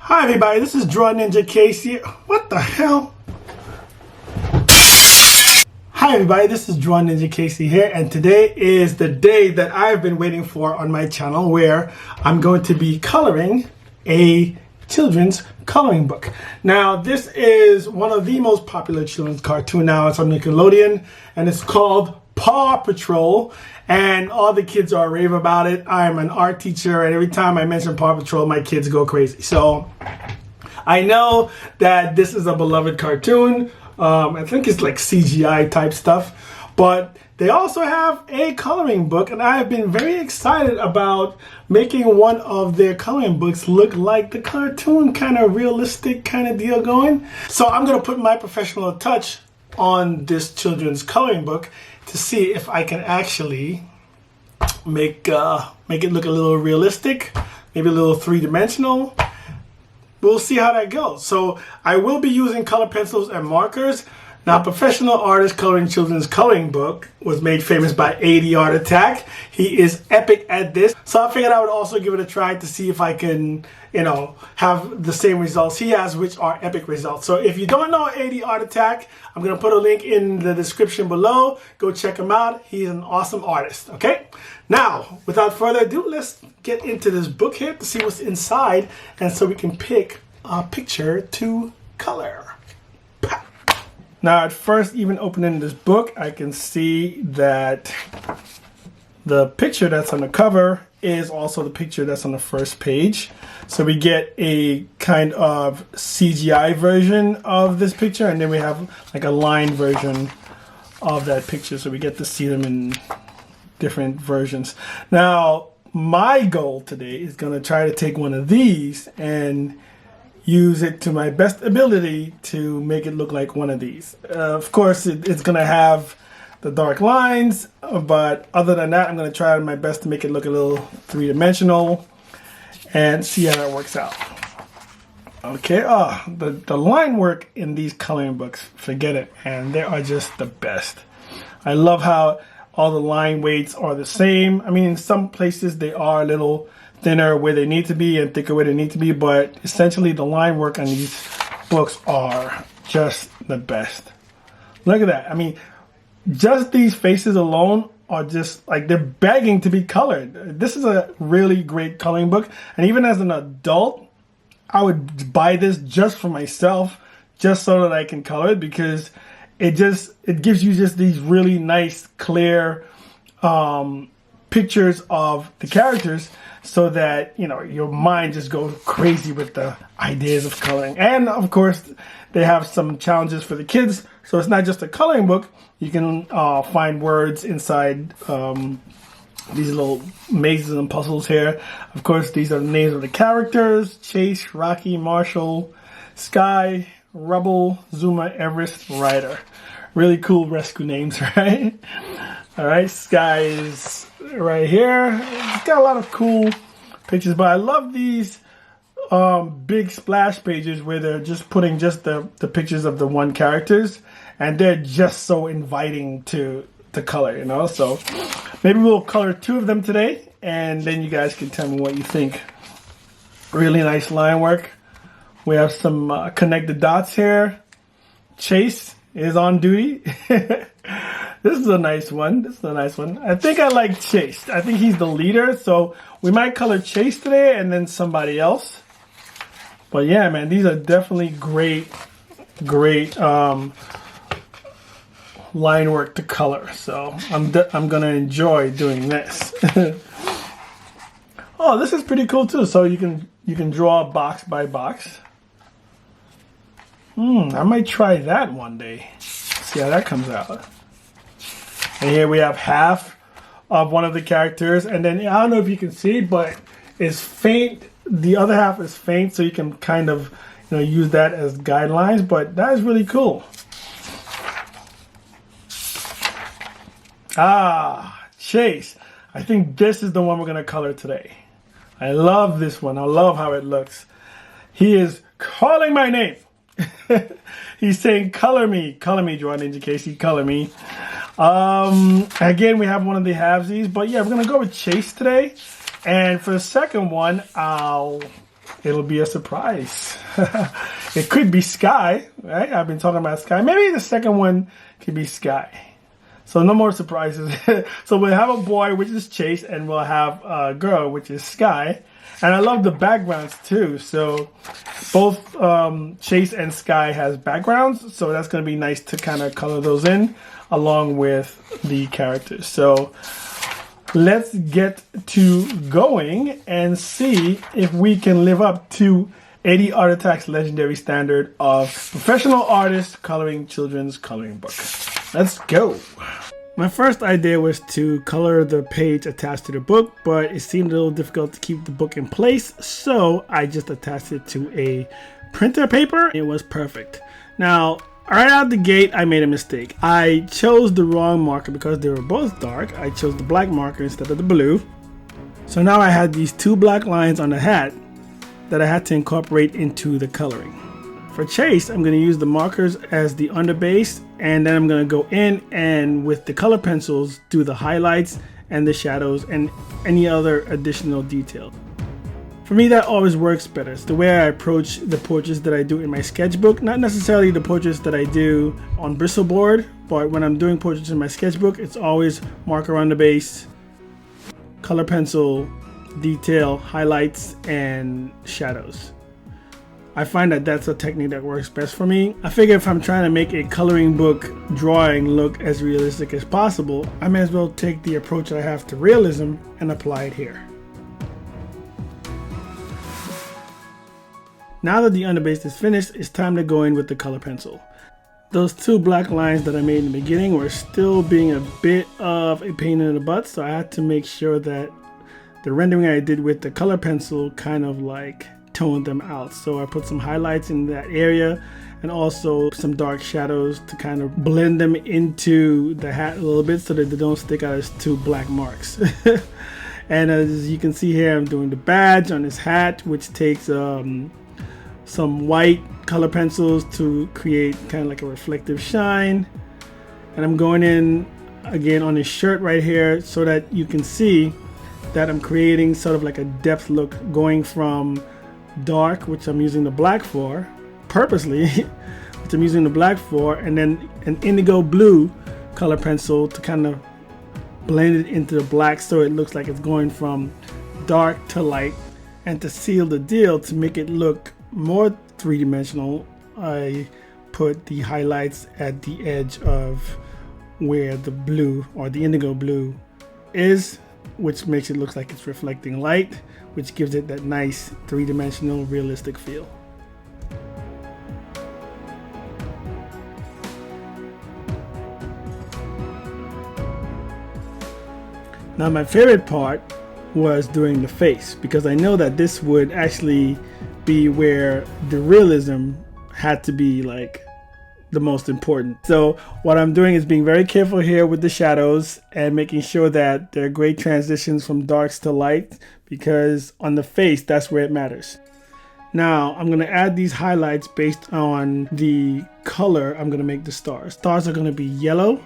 Hi everybody, this is drawninjakc. What the hell? Hi everybody, this is drawninjakc here, and today is the day that I've been waiting for on my channel, where I'm going to be coloring a children's coloring book. Now, this is one of the most popular children's cartoon now. It's on Nickelodeon, and it's called Paw Patrol, and all the kids are rave about it. I'm an art teacher, and every time I mention Paw Patrol, my kids go crazy. So I know that this is a beloved cartoon. I think it's like CGI type stuff, but they also have a coloring book, and I have been very excited about making one of their coloring books look like the cartoon, kind of realistic kind of deal going. So I'm going to put my professional touch on this children's coloring book to see if I can actually make it look a little realistic, maybe a little three-dimensional. We'll see how that goes. So I will be using color pencils and markers. Now, professional artist coloring children's coloring book was made famous by Art Attack. He is epic at this. So I figured I would also give it a try to see if I can, have the same results he has, which are epic results. So if you don't know Art Attack, I'm going to put a link in the description below. Go check him out. He's an awesome artist, okay? Now, without further ado, let's get into this book here to see what's inside, and so we can pick a picture to color. Now, at first, even opening this book, I can see that the picture that's on the cover is also the picture that's on the first page. So we get a kind of CGI version of this picture, and then we have like a line version of that picture. So we get to see them in different versions. Now, my goal today is going to try to take one of these and use it to my best ability to make it look like one of these. Of course, it's going to have the dark lines, but other than that, I'm going to try my best to make it look a little three-dimensional and see how that works out. Okay, the line work in these coloring books, forget it, man. They are just the best. I love how all the line weights are the same. I mean, in some places they are a little thinner where they need to be and thicker where they need to be, but essentially the line work on these books are just the best. Look at that. I mean, just these faces alone are just like they're begging to be colored. This is a really great coloring book, and even as an adult, I would buy this just for myself, just so that I can color it, because it gives you just these really nice, clear pictures of the characters, so that your mind just goes crazy with the ideas of coloring. And of course, they have some challenges for the kids, so it's not just a coloring book. You can find words inside these little mazes and puzzles here. Of course, these are the names of the characters: Chase, Rocky, Marshall, Skye, Rubble, Zuma, Everest, Ryder. Really cool rescue names, right? All right, Skye is right here. It's got a lot of cool pictures, but I love these big splash pages where they're just putting just the pictures of the one characters, and they're just so inviting to color, So maybe we'll color two of them today, and then you guys can tell me what you think. Really nice line work. We have some connected dots here. Chase is on duty. This is a nice one. I think I like Chase. I think he's the leader, so we might color Chase today and then somebody else. But yeah, man, these are definitely great line work to color. So I'm gonna enjoy doing this. Oh, this is pretty cool too. So you can draw box by box. I might try that one day. See how that comes out. And here we have half of one of the characters, and then I don't know if you can see, but it's faint. The other half is faint, so you can kind of use that as guidelines. But that is really cool. Chase. I think this is the one we're gonna color today. I love this one. I love how it looks. He is calling my name. He's saying, color me, drawninjakc, color me. Again, we have one of the halvesies, but yeah, we're gonna go with Chase today. And for the second one, I'll it'll be a surprise. It could be Skye, right? I've been talking about Skye. Maybe the second one could be Skye. So no more surprises. So we'll have a boy, which is Chase, and we'll have a girl, which is Skye. And I love the backgrounds too. So both Chase and Skye has backgrounds. So that's going to be nice to kind of color those in along with the characters. So let's get to going and see if we can live up to 80 Art Attack's legendary standard of professional artists coloring children's coloring book. Let's go. My first idea was to color the page attached to the book, but it seemed a little difficult to keep the book in place, so I just attached it to a printer paper. It was perfect. Now, right out the gate, I made a mistake. I chose the wrong marker because they were both dark. I chose the black marker instead of the blue. So now I had these two black lines on the hat that I had to incorporate into the coloring. For Chase, I'm going to use the markers as the underbase, and then I'm going to go in and with the color pencils do the highlights and the shadows and any other additional detail. For me, that always works better. It's the way I approach the portraits that I do in my sketchbook, not necessarily the portraits that I do on Bristolboard, but when I'm doing portraits in my sketchbook, it's always marker on the base, color pencil, detail, highlights, and shadows. I find that that's a technique that works best for me. I figure if I'm trying to make a coloring book drawing look as realistic as possible, I may as well take the approach I have to realism and apply it here. Now that the underbase is finished, it's time to go in with the color pencil. Those two black lines that I made in the beginning were still being a bit of a pain in the butt, so I had to make sure that the rendering I did with the color pencil kind of like toned them out. So I put some highlights in that area and also some dark shadows to kind of blend them into the hat a little bit so that they don't stick out as two black marks. And as you can see here, I'm doing the badge on his hat, which takes some white color pencils to create kind of like a reflective shine. And I'm going in again on his shirt right here so that you can see that I'm creating sort of like a depth look, going from dark, which I'm using the black for purposely, which I'm using the black for, and then an indigo blue color pencil to kind of blend it into the black so it looks like it's going from dark to light. And to seal the deal, to make it look more three-dimensional, I put the highlights at the edge of where the blue or the indigo blue is, which makes it look like it's reflecting light, which gives it that nice three-dimensional realistic feel. Now my favorite part was doing the face, because I know that this would actually be where the realism had to be like the most important. So what I'm doing is being very careful here with the shadows and making sure that there are great transitions from darks to light, because on the face, that's where it matters. Now I'm going to add these highlights based on the color I'm going to make the stars. Stars are going to be yellow.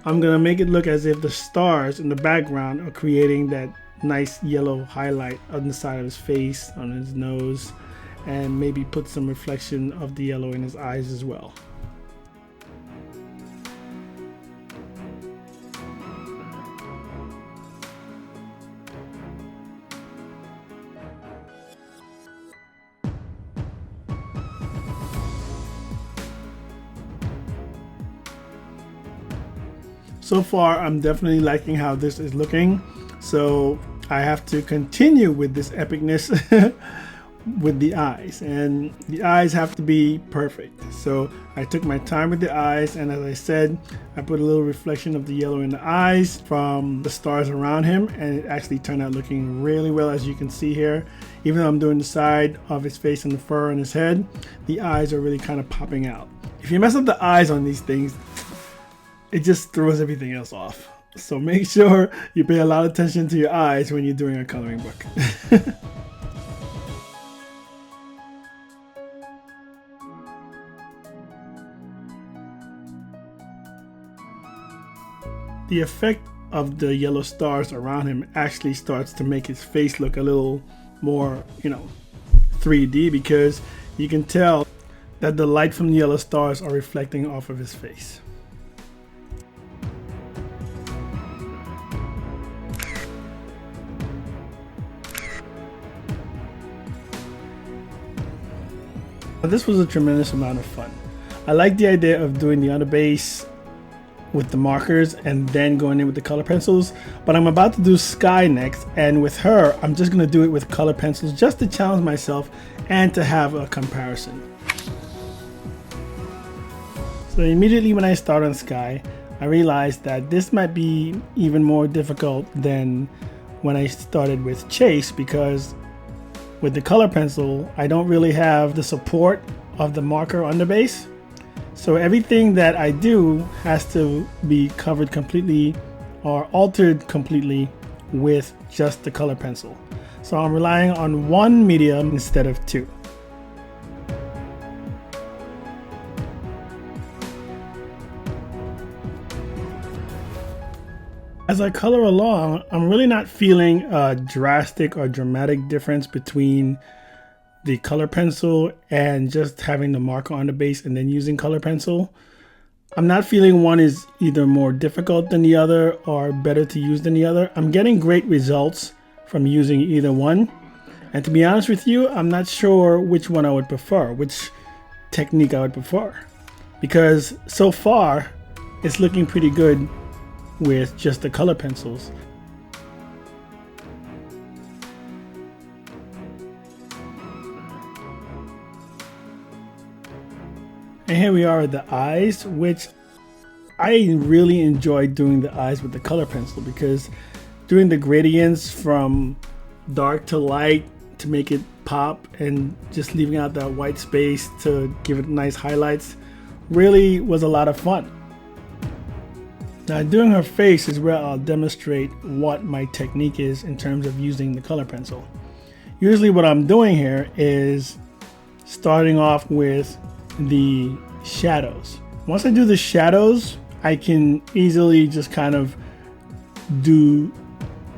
I'm going to make it look as if the stars in the background are creating that nice yellow highlight on the side of his face, on his nose, and maybe put some reflection of the yellow in his eyes as well. So far, I'm definitely liking how this is looking, so I have to continue with this epicness with the eyes, and the eyes have to be perfect. So I took my time with the eyes, and as I said, I put a little reflection of the yellow in the eyes from the stars around him, and it actually turned out looking really well, as you can see here. Even though I'm doing the side of his face and the fur on his head, the eyes are really kind of popping out. If you mess up the eyes on these things, it just throws everything else off. So make sure you pay a lot of attention to your eyes when you're doing a coloring book. The effect of the yellow stars around him actually starts to make his face look a little more, 3D because you can tell that the light from the yellow stars are reflecting off of his face. This was a tremendous amount of fun. I like the idea of doing the underbase with the markers and then going in with the color pencils, but I'm about to do Skye next, and with her I'm just going to do it with color pencils just to challenge myself and to have a comparison. So immediately when I start on Skye, I realized that this might be even more difficult than when I started with Chase, because with the color pencil I don't really have the support of the marker underbase. So everything that I do has to be covered completely or altered completely with just the color pencil. So I'm relying on one medium instead of two. As I color along, I'm really not feeling a drastic or dramatic difference between the color pencil and just having the marker on the base and then using color pencil. I'm not feeling one is either more difficult than the other or better to use than the other. I'm getting great results from using either one. And to be honest with you, I'm not sure which one I would prefer, which technique I would prefer. Because so far, it's looking pretty good with just the color pencils. And here we are at the eyes, which I really enjoy doing the eyes with the color pencil, because doing the gradients from dark to light to make it pop and just leaving out that white space to give it nice highlights really was a lot of fun. Now doing her face is where I'll demonstrate what my technique is in terms of using the color pencil. Usually what I'm doing here is starting off with the shadows. Once I do the shadows, I can easily just kind of do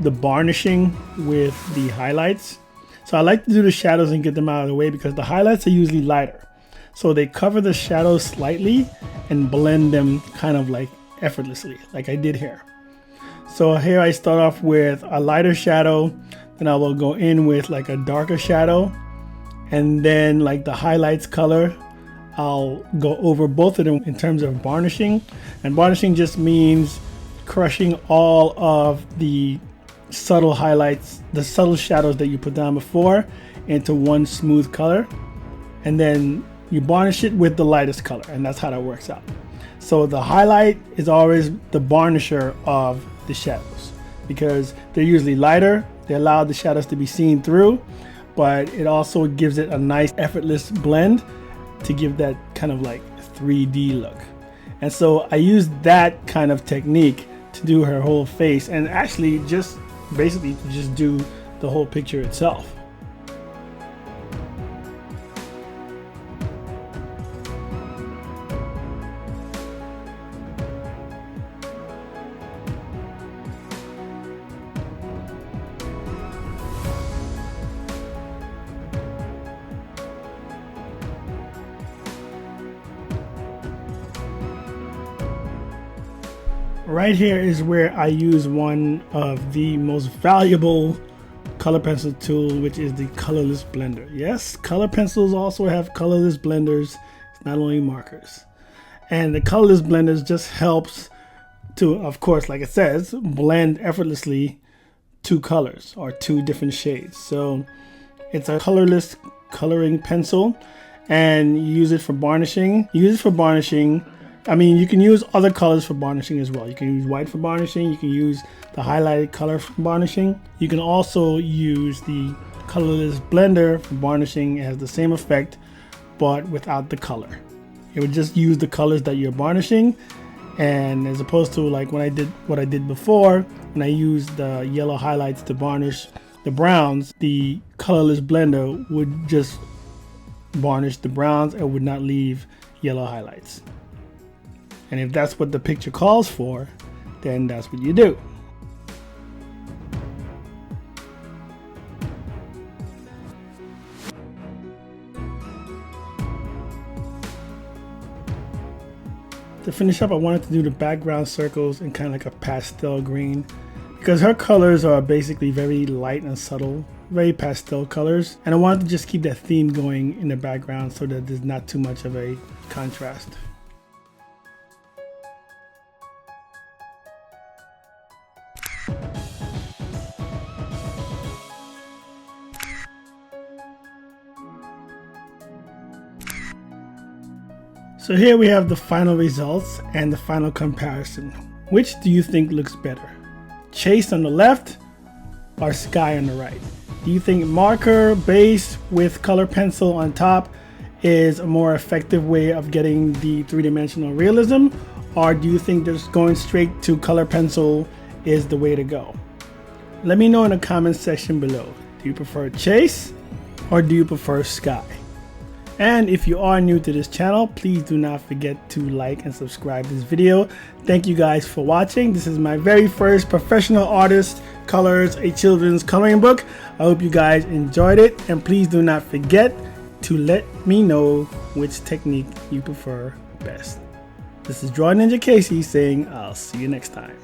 the varnishing with the highlights. So I like to do the shadows and get them out of the way because the highlights are usually lighter. So they cover the shadows slightly and blend them kind of like effortlessly, like I did here. So here I start off with a lighter shadow, then I will go in with like a darker shadow, and then like the highlights color, I'll go over both of them in terms of varnishing. And varnishing just means crushing all of the subtle highlights, the subtle shadows that you put down before, into one smooth color, and then you varnish it with the lightest color, and that's how that works out. So the highlight is always the varnisher of the shadows because they're usually lighter. They allow the shadows to be seen through, but it also gives it a nice effortless blend to give that kind of like 3D look. And so I used that kind of technique to do her whole face, and actually just basically to just do the whole picture itself. Right here is where I use one of the most valuable color pencil tool, which is the colorless blender. Yes, color pencils also have colorless blenders. It's not only markers. And the colorless blenders just helps to, of course, like it says, blend effortlessly two colors or two different shades. So it's a colorless coloring pencil, and you use it for varnishing. You use it for varnishing. I mean, you can use other colors for varnishing as well. You can use white for varnishing. You can use the highlighted color for varnishing. You can also use the colorless blender for varnishing. It has the same effect, but without the color. It would just use the colors that you're varnishing. And as opposed to like when I did what I did before, when I used the yellow highlights to varnish the browns, the colorless blender would just varnish the browns and would not leave yellow highlights. And if that's what the picture calls for, then that's what you do. To finish up, I wanted to do the background circles in kind of like a pastel green, because her colors are basically very light and subtle, very pastel colors, and I wanted to just keep that theme going in the background so that there's not too much of a contrast. So here we have the final results and the final comparison. Which do you think looks better? Chase on the left or Skye on the right? Do you think marker base with color pencil on top is a more effective way of getting the three-dimensional realism, or do you think just going straight to color pencil is the way to go? Let me know in the comment section below. Do you prefer Chase or do you prefer Skye? And if you are new to this channel, please do not forget to like and subscribe this video. Thank you guys for watching. This is my very first professional artist colors a children's coloring book. I hope you guys enjoyed it, and please do not forget to let me know which technique you prefer best. This is Draw Ninja Casey saying I'll see you next time.